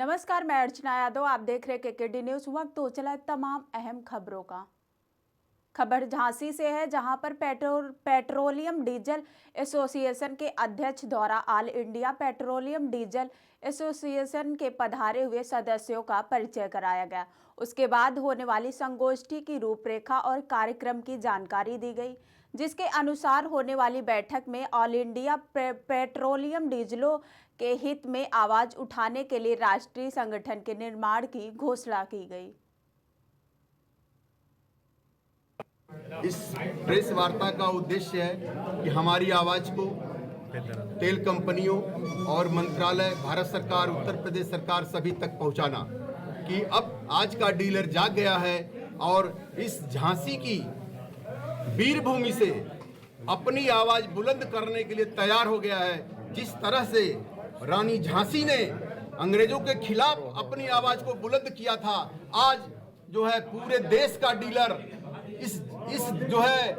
नमस्कार, मैं अर्चना यादव। आप देख रहे केकेडी न्यूज। वक्त तो चला तमाम अहम खबरों का। खबर झांसी से है, जहां पर पेट्रोलियम डीजल एसोसिएशन के अध्यक्ष द्वारा all India petroleum diesel association के पधारे हुए सदस्यों का परिचय कराया गया। उसके बाद होने वाली संगोष्ठी की रूपरेखा और कार्यक्रम की जानकारी दी गई, जिसके अनुसार होने वाली बैठक में ऑल इंडिया पेट्रोलियम डीजलों के हित में आवाज उठाने के लिए राष्ट्रीय संगठन के निर्माण की घोषणा की गई। इस प्रेस वार्ता का उद्देश्य है कि हमारी आवाज को तेल कंपनियों और मंत्रालय, भारत सरकार, उत्तर प्रदेश सरकार सभी तक पहुंचाना कि अब आज का डीलर जाग गया है और इस झांसी की वीरभूमि से अपनी आवाज बुलंद करने के लिए तैयार हो गया है। जिस तरह से रानी झांसी ने अंग्रेजों के खिलाफ अपनी आवाज को बुलंद किया था, आज जो है पूरे देश का डीलर इस जो है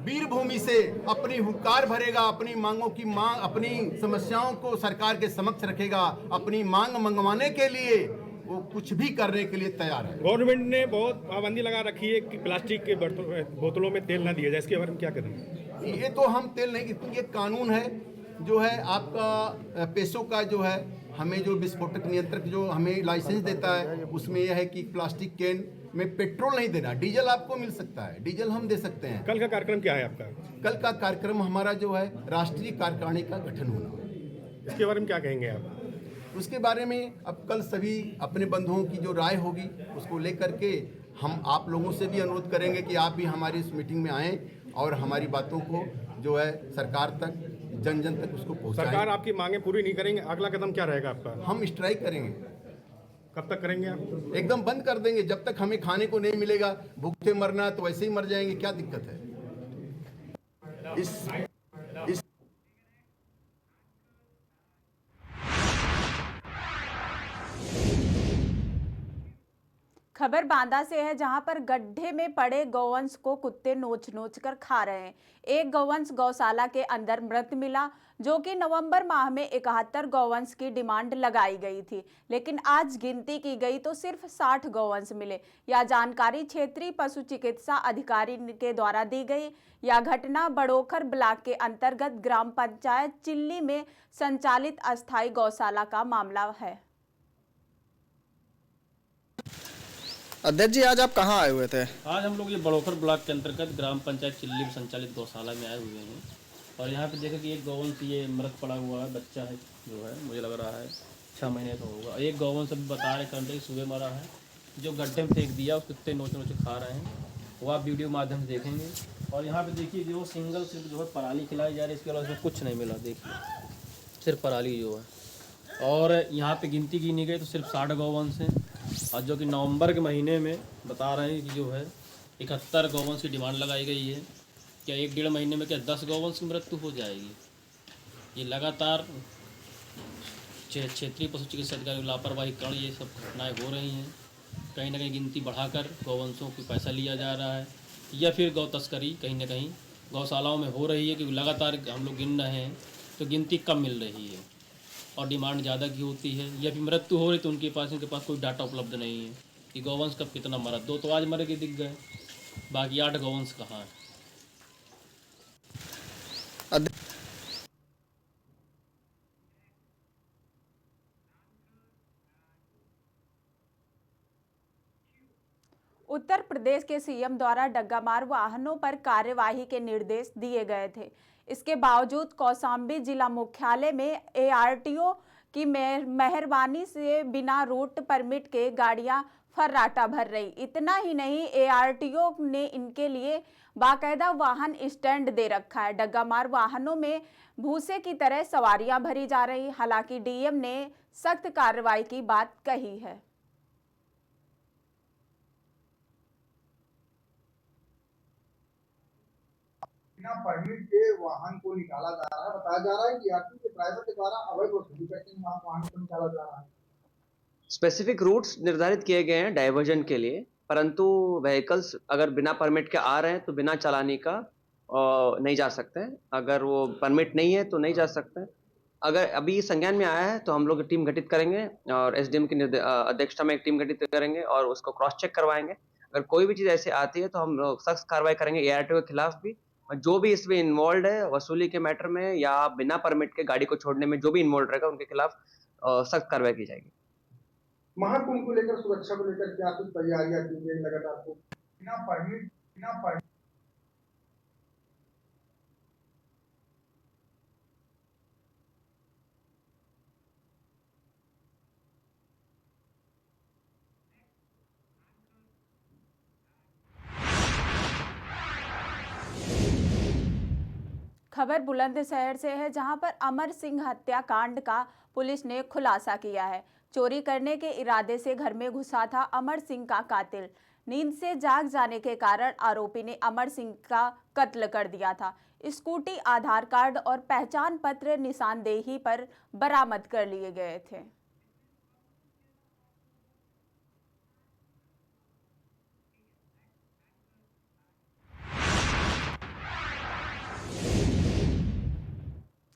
वीरभूमि से अपनी हुंकार भरेगा, अपनी मांगों की मांग, अपनी समस्याओं को सरकार के समक्ष रखेगा, अपनी मांग मंगवाने के लिए वो कुछ भी करने के लिए तैयार है। गवर्नमेंट ने बहुत पाबंदी लगा रखी है कि प्लास्टिक के बोतलों में तेल ना दिया जाए, इसके बारे में क्या करें? ये तो हम तेल नहीं, क्योंकि कानून है जो है आपका पेशों का जो है, हमें जो विस्फोटक नियंत्रक जो हमें लाइसेंस देता है उसमें यह है कि प्लास्टिक कैन में पेट्रोल नहीं देना। डीजल आपको मिल सकता है, डीजल हम दे सकते हैं। कल का कार्यक्रम क्या है आपका? कल का कार्यक्रम हमारा जो है राष्ट्रीय कार्यकारिणी का गठन होना। इसके बारे में क्या कहेंगे आप? उसके बारे में अब कल सभी अपने बंधुओं की जो राय होगी उसको लेकर के हम आप लोगों से भी अनुरोध करेंगे कि आप भी हमारी इस मीटिंग में आएँ और हमारी बातों को जो है सरकार तक, जन जन तक उसको पहुँचाएं। सरकार आपकी मांगें पूरी नहीं करेंगे, अगला कदम क्या रहेगा आपका? हम स्ट्राइक करेंगे। कब तक करेंगे आप? एकदम बंद कर देंगे। जब तक हमें खाने को नहीं मिलेगा, भूखे मरना है तो वैसे ही मर जाएंगे, क्या दिक्कत है? इस खबर बांदा से है, जहां पर गड्ढे में पड़े गौवंश को कुत्ते नोच नोच कर खा रहे हैं। एक गौवंश गौशाला के अंदर मृत मिला, जो कि नवंबर माह में 71 गौवंश की डिमांड लगाई गई थी, लेकिन आज गिनती की गई तो सिर्फ 60 गौवंश मिले। यह जानकारी क्षेत्रीय पशु चिकित्सा अधिकारी के द्वारा दी गई। यह घटना बड़ोखर ब्लॉक के अंतर्गत ग्राम पंचायत चिल्ली में संचालित अस्थायी गौशाला का मामला है। अध्यक्ष जी, आज आप कहाँ आए हुए थे? आज हम लोग ये बड़ोखर ब्लॉक के अंतर्गत ग्राम पंचायत चिल्ली में संचालित गौशाला में आए हुए हैं और यहाँ पे देखा कि एक गौवंश ये मृत पड़ा हुआ है, बच्चा है जो है, मुझे लग रहा है 6 महीने का होगा। एक गौवंश अभी बता रहे करते सुबह मरा है, जो गड्ढे में फेंक दिया, उसके कुत्ते नोच नोच खा रहे हैं, वो आप वीडियो माध्यम से देखेंगे। और यहाँ पर देखिए जो सिंगल सिर्फ जो है पराली खिलाई जा रही है, इसके अलावा उसमें कुछ नहीं मिला। देखिए सिर्फ पराली जो है, और यहाँ पर गिनती गिनी गई तो सिर्फ 60 गौवंश हैं। और जो कि नवंबर के महीने में बता रहे हैं कि जो है 71 गौवंश की डिमांड लगाई गई है। क्या 1-1.5 महीने में क्या 10 गौवंश की मृत्यु हो जाएगी? ये लगातार क्षेत्रीय पशु चिकित्सा अधिकारी लापरवाही कारण ये सब घटनाएं हो रही हैं। कहीं ना कहीं गिनती बढ़ाकर गौवंशों को पैसा लिया जा रहा है, या फिर गौ तस्करी कहीं ना कहीं गौशालाओं में हो रही है, क्योंकि लगातार हम लोग गिन रहे हैं तो गिनती कम मिल रही है और डिमांड ज़्यादा की होती है, या फिर मृत्यु हो रही तो उनके पास कोई डाटा उपलब्ध नहीं है कि गौवंश कब कितना मरा। 2 तो आज मरे के दिख गए, बाकी 8 गौवंश कहाँ है। उत्तर प्रदेश के सीएम द्वारा डग्गामार वाहनों पर कार्यवाही के निर्देश दिए गए थे। इसके बावजूद कौशाम्बी जिला मुख्यालय में एआरटीओ की मेहरबानी से बिना रूट परमिट के गाड़ियां फर्राटा भर रही। इतना ही नहीं, एआरटीओ ने इनके लिए बाकायदा वाहन स्टैंड दे रखा है। डग्गामार वाहनों में भूसे की तरह सवारियां भरी जा रही। हालांकि डीएम ने सख्त कार्रवाई की बात कही है। बिना परमिट के वाहन को निकाला जा रहा है। बताया जा रहा है कि यात्री के ड्राइवर के द्वारा अवैध वसूली करके वाहन को निकाला जा रहा है। स्पेसिफिक रूट्स निर्धारित किए गए हैं डाइवर्जन के लिए, परंतु व्हीकल्स अगर बिना परमिट के आ रहे हैं तो बिना चालानी का नहीं जा सकते हैं। अगर वो परमिट नहीं है तो नहीं जा सकते हैं। अगर अभी संज्ञान में आया है तो हम लोग टीम गठित करेंगे और एसडीएम की अध्यक्षता में एक टीम गठित करेंगे और उसको क्रॉस चेक करवाएंगे। अगर कोई भी चीज ऐसे आती है तो हम लोग सख्त कार्रवाई करेंगे एआरटीओ के खिलाफ भी, और जो भी इसमें इन्वॉल्व है वसूली के मैटर में या बिना परमिट के गाड़ी को छोड़ने में जो भी इन्वॉल्व रहेगा उनके खिलाफ सख्त कार्रवाई की जाएगी। महाकुंभ को लेकर, सुरक्षा को लेकर क्या कुछ तैयारियां की गई लगातार को बिना परमिट खबर बुलंदशहर से है, जहां पर अमर सिंह हत्याकांड का पुलिस ने खुलासा किया है। चोरी करने के इरादे से घर में घुसा था अमर सिंह का कातिल। नींद से जाग जाने के कारण आरोपी ने अमर सिंह का कत्ल कर दिया था। स्कूटी, आधार कार्ड और पहचान पत्र निशानदेही पर बरामद कर लिए गए थे।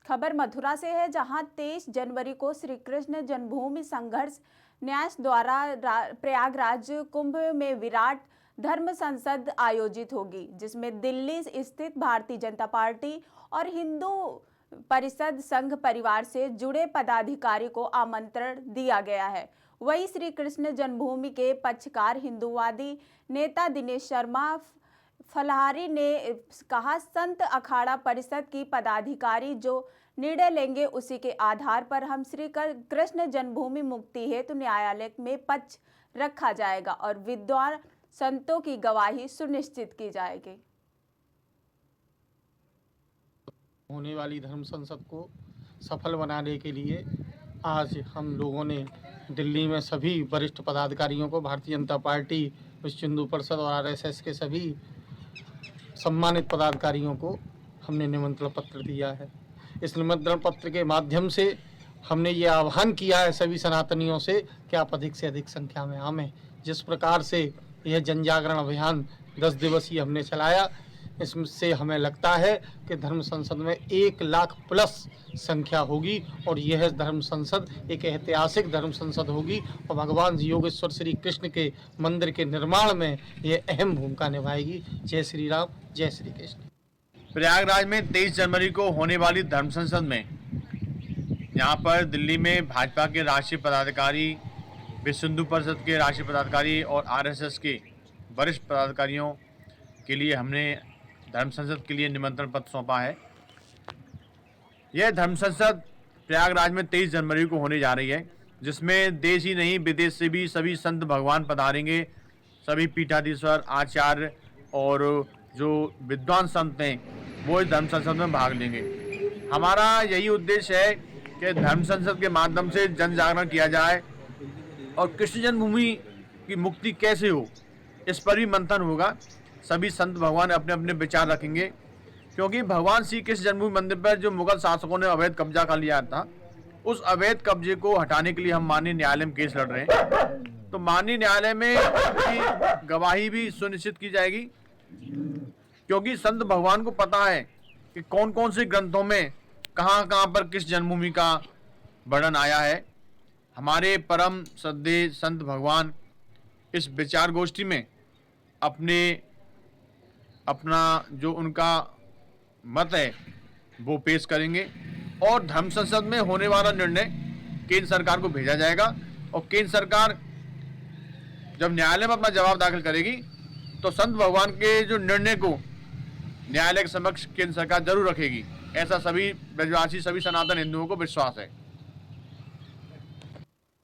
खबर मथुरा से है, जहां 23 जनवरी को श्री कृष्ण जन्मभूमि संघर्ष न्यास द्वारा प्रयागराज कुंभ में विराट धर्म संसद आयोजित होगी, जिसमें दिल्ली स्थित भारतीय जनता पार्टी और हिंदू परिषद संघ परिवार से जुड़े पदाधिकारी को आमंत्रण दिया गया है। वहीं श्री कृष्ण जन्मभूमि के पक्षकार हिंदूवादी नेता दिनेश शर्मा फलाहारी ने कहा, संत अखाड़ा परिषद की पदाधिकारी जो निर्णय लेंगे उसी के आधार पर हम श्री कृष्ण जन्मभूमि मुक्ति हेतु न्यायालय में पक्ष रखा जाएगा और विद्वान संतों की गवाही सुनिश्चित की जाएगी। होने वाली धर्म संसद को सफल बनाने के लिए आज हम लोगों ने दिल्ली में सभी वरिष्ठ पदाधिकारियों को, भारतीय जनता पार्टी, विश्व हिंदू परिषद और आरएसएस के सभी सम्मानित पदाधिकारियों को हमने निमंत्रण पत्र दिया है। इस निमंत्रण पत्र के माध्यम से हमने ये आह्वान किया है सभी सनातनियों से कि आप अधिक से अधिक संख्या में आवें। जिस प्रकार से यह जन जागरण अभियान 10 दिवसीय हमने चलाया, इससे हमें लगता है कि धर्म संसद में 1 लाख प्लस संख्या होगी और यह धर्म संसद एक ऐतिहासिक धर्म संसद होगी और भगवान योगेश्वर श्री कृष्ण के मंदिर के निर्माण में यह अहम भूमिका निभाएगी। जय श्री राम, जय श्री कृष्ण। प्रयागराज में 23 जनवरी को होने वाली धर्म संसद में यहाँ पर दिल्ली में भाजपा के राष्ट्रीय पदाधिकारी, विश्व हिंदू परिषद के राष्ट्रीय पदाधिकारी और आरएसएस के वरिष्ठ पदाधिकारियों के लिए हमने धर्म संसद के लिए निमंत्रण पत्र सौंपा है। यह धर्म संसद प्रयागराज में 23 जनवरी को होने जा रही है, जिसमें देश ही नहीं विदेश से भी सभी संत भगवान पधारेंगे। सभी पीठाधीश्वर, आचार्य और जो विद्वान संत हैं वो इस धर्म संसद में भाग लेंगे। हमारा यही उद्देश्य है कि धर्म संसद के माध्यम से जन जागरण किया जाए और कृष्ण जन्मभूमि की मुक्ति कैसे हो इस पर भी मंथन होगा। सभी संत भगवान अपने अपने विचार रखेंगे, क्योंकि भगवान श्री कृष्ण जन्मभूमि मंदिर पर जो मुगल शासकों ने अवैध कब्जा कर लिया था, उस अवैध कब्जे को हटाने के लिए हम माननीय न्यायालय में केस लड़ रहे हैं। तो माननीय न्यायालय में की गवाही भी सुनिश्चित की जाएगी, क्योंकि संत भगवान को पता है कि कौन कौन से ग्रंथों में कहाँ कहाँ पर किस जन्मभूमि का वर्णन आया है। हमारे परम श्रद्धेय संत भगवान इस विचार गोष्ठी में अपना जो उनका मत है वो पेश करेंगे और धर्म संसद में होने वाला निर्णय केंद्र सरकार को भेजा जाएगा और केंद्र सरकार जब न्यायालय में अपना जवाब दाखिल करेगी तो संत भगवान के जो निर्णय को न्यायालय के समक्ष केंद्र सरकार जरूर रखेगी। ऐसा सभी ब्रजवासी, सभी सनातन हिंदुओं को विश्वास है।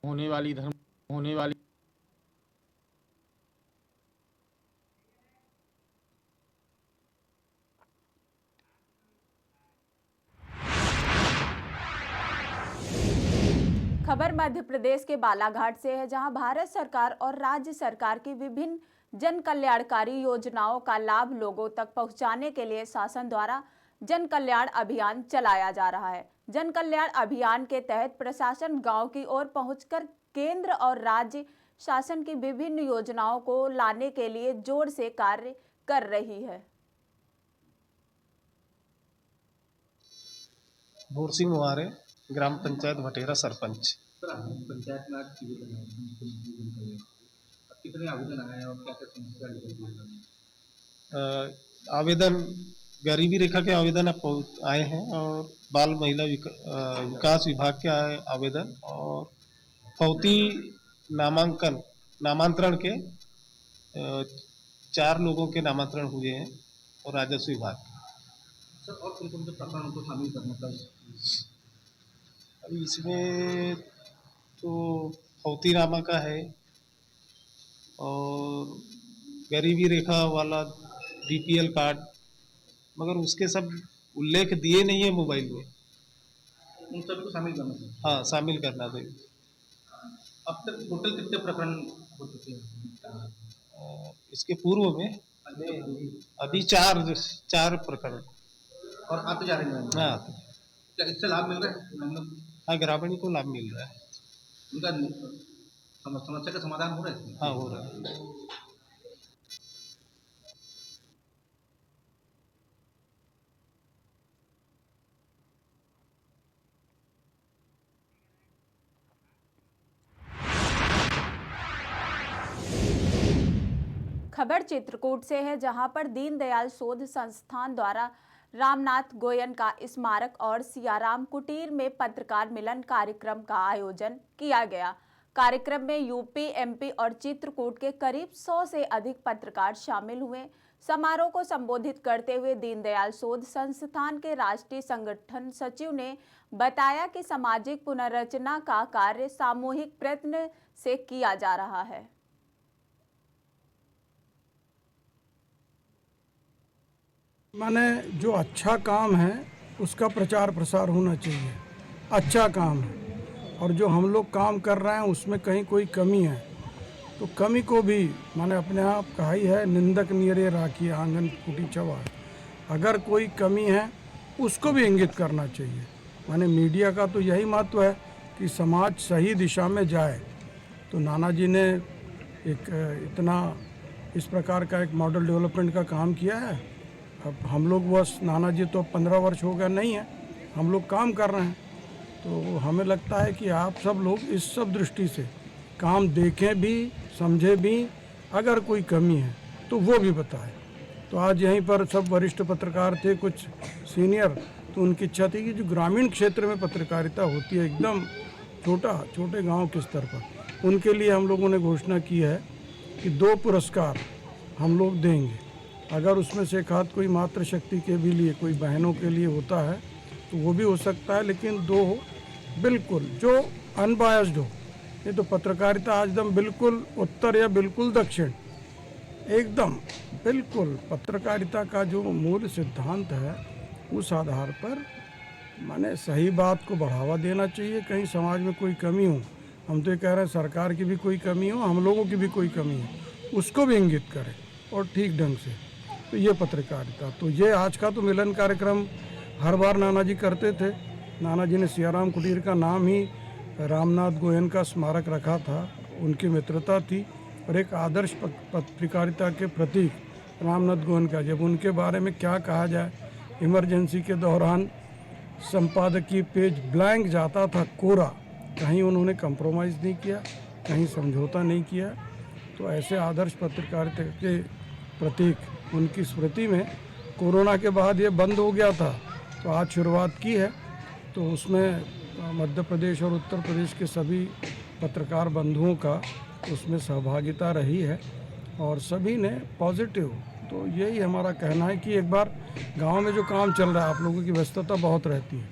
होने वाली खबर मध्य प्रदेश के बालाघाट से है, जहां भारत सरकार और राज्य सरकार की विभिन्न जन कल्याणकारी योजनाओं का लाभ लोगों तक पहुंचाने के लिए शासन द्वारा जन कल्याण अभियान चलाया जा रहा है। जन कल्याण अभियान के तहत प्रशासन गांव की ओर पहुंचकर केंद्र और राज्य शासन की विभिन्न योजनाओं को लाने के लिए जोर से कार्य कर रही है। भूर सिंह मुहारे, ग्राम पंचायत भटेरा सरपंच। पंचायत में आज शिविर लगा है, कितने आवेदन आए हैं और क्या क्या समस्या आवेदन गरीबी रेखा के आवेदन आए हैं और बाल महिला विकास विभाग के आवेदन और फौती नामांतरण के 4 लोगों के नामांतरण हुए हैं और राजस्व विभाग के। सर और कौन कौन से प्रकरणों को शामिल करने का अभी इसमें तो फौतीनामा का है और गरीबी रेखा वाला बीपीएल कार्ड, मगर उसके सब उल्लेख दिए नहीं है मोबाइल में। उन सभी को शामिल करना चाहिए। हाँ, शामिल करना चाहिए। अब तक टोटल कितने प्रकरण हो चुके हैं इसके पूर्व में अभी 4 प्रकरण और आते जा रहे हैं? हाँ, क्या इससे लाभ मिल रहा है? हाँ, ग्रामीण को लाभ मिल रहा है। उनका समस्या का समाधान हो रहा है? हाँ, हो रहा है। खबर चित्रकूट से है, जहां पर दीनदयाल शोध संस्थान द्वारा रामनाथ गोयन का स्मारक और सियाराम कुटीर में पत्रकार मिलन कार्यक्रम का आयोजन किया गया। कार्यक्रम में यूपी, एमपी और चित्रकूट के करीब 100 से अधिक पत्रकार शामिल हुए। समारोह को संबोधित करते हुए दीनदयाल शोध संस्थान के राष्ट्रीय संगठन सचिव ने बताया कि सामाजिक पुनर्रचना का कार्य सामूहिक प्रयत्न से किया जा रहा है। माने जो अच्छा काम है उसका प्रचार प्रसार होना चाहिए, अच्छा काम है, और जो हम लोग काम कर रहे हैं उसमें कहीं कोई कमी है तो कमी को भी माने अपने आप कहा ही है, निंदक नियरे राखी आंगन फूटी चवा। अगर कोई कमी है उसको भी इंगित करना चाहिए। माने मीडिया का तो यही महत्व है कि समाज सही दिशा में जाए। तो नाना जी ने एक इतना इस प्रकार का एक मॉडल डेवलपमेंट का काम किया है। अब हम लोग बस नाना जी तो 15 वर्ष हो गया नहीं है, हम लोग काम कर रहे हैं। तो हमें लगता है कि आप सब लोग इस सब दृष्टि से काम देखें भी, समझे भी, अगर कोई कमी है तो वो भी बताएं। तो आज यहीं पर सब वरिष्ठ पत्रकार थे, कुछ सीनियर, तो उनकी इच्छा थी कि जो ग्रामीण क्षेत्र में पत्रकारिता होती है एकदम छोटे गांव के स्तर पर, उनके लिए हम लोगों ने घोषणा की है कि 2 पुरस्कार हम लोग देंगे। अगर उसमें से एक हाथ कोई मातृशक्ति के भी लिए, कोई बहनों के लिए होता है तो वो भी हो सकता है, लेकिन 2 हो बिल्कुल जो अनबायस्ड हो। ये तो पत्रकारिता आज एकदम बिल्कुल उत्तर या बिल्कुल दक्षिण, एकदम बिल्कुल पत्रकारिता का जो मूल सिद्धांत है उस आधार पर माने सही बात को बढ़ावा देना चाहिए। कहीं समाज में कोई कमी हो, हम तो ये कह रहे हैं सरकार की भी कोई कमी हो, हम लोगों की भी कोई कमी हो, उसको भी इंगित करें और ठीक ढंग से। तो ये पत्रकारिता, तो ये आज का तो मिलन कार्यक्रम हर बार नाना जी करते थे। नाना जी ने सियाराम कुटीर का नाम ही रामनाथ गोयन का स्मारक रखा था, उनकी मित्रता थी और एक आदर्श पत्रकारिता के प्रतीक रामनाथ गोयन का। जब उनके बारे में क्या कहा जाए, इमरजेंसी के दौरान संपादकीय पेज ब्लैंक जाता था, कोरा, कहीं उन्होंने कंप्रोमाइज़ नहीं किया, कहीं समझौता नहीं किया। तो ऐसे आदर्श पत्रकारिता के प्रतीक उनकी स्मृति में कोरोना के बाद ये बंद हो गया था, तो आज शुरुआत की है। तो उसमें मध्य प्रदेश और उत्तर प्रदेश के सभी पत्रकार बंधुओं का उसमें सहभागिता रही है और सभी ने पॉजिटिव। तो यही हमारा कहना है कि एक बार गांव में जो काम चल रहा है, आप लोगों की व्यस्तता बहुत रहती है,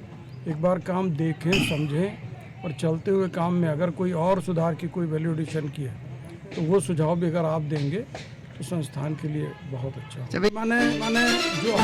एक बार काम देखें, समझें और चलते हुए काम में अगर कोई और सुधार की, कोई वैल्यू एडिशन की है तो वो सुझाव भी अगर आप देंगे तो संस्थान के लिए बहुत अच्छा। माने जो